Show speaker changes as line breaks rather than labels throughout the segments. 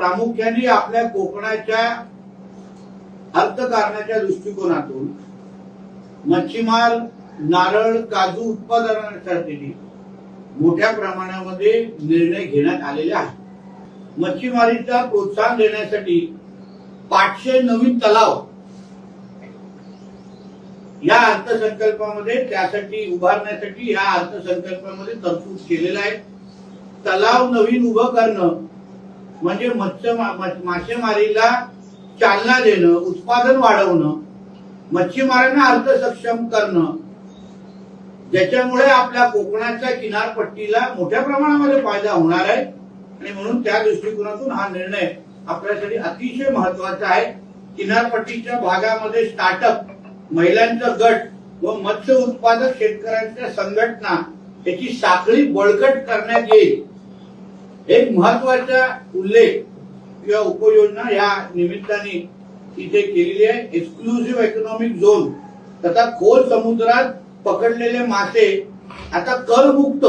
प्रामुख्याने आपल्या कोकणाच्या अर्थकारणाच्या दृष्टिकोनातून मच्छीमार नारळ काजू उत्पादनासाठी मोठ्या प्रमाणामध्ये निर्णय घेण्यात आलेले आहेत। मच्छीमारीला प्रोत्साहन देण्यासाठी 500 नवीन तलाव या अर्थसंकल्पामध्ये त्यासाठी उभारण्यासाठी या अर्थसंकल्पामध्ये तरतूद केलेला आहे। तलाव नवीन उभं करणं म्हणजे मासेमारीला चालना देणं, उत्पादन वाढवणं, मच्छीमारांना अर्थसक्षम करणं, ज्याच्यामुळे आपल्या कोकणाच्या किनारपट्टीला मोठ्या प्रमाणामध्ये फायदा होणार आहे। आणि म्हणून त्या दृष्टिकोनातून हा निर्णय आपल्यासाठी अतिशय महत्वाचा आहे। किनारपट्टीच्या भागामध्ये स्टार्टअप, महिलांचा गट व मत्स्य उत्पादक शेतकऱ्यांच्या संघटना याची साखळी बळकट करण्यात येईल। एक महत्वाचा उल्लेख किंवा उपयोजना या निमित्ताने इथे केलेली आहे। एक्सक्लुसिव्ह इकॉनॉमिक झोन तथा खोल समुद्रात पकडलेले मासे आता करमुक्त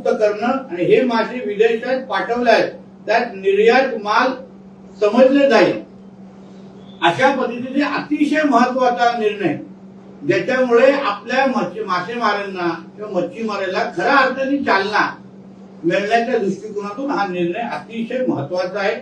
करणं आणि हे मासे विदेशात पाठवल्यास त्यात निर्यात माल समजले जाईल, अशा पद्धतीने अतिशय महत्वाचा निर्णय, ज्याच्यामुळे आपल्या मासेमारांना किंवा मच्छीमाराला खऱ्या अर्थाने चालना मिळण्याच्या दृष्टिकोनातून हा निर्णय अतिशय महत्वाचा आहे।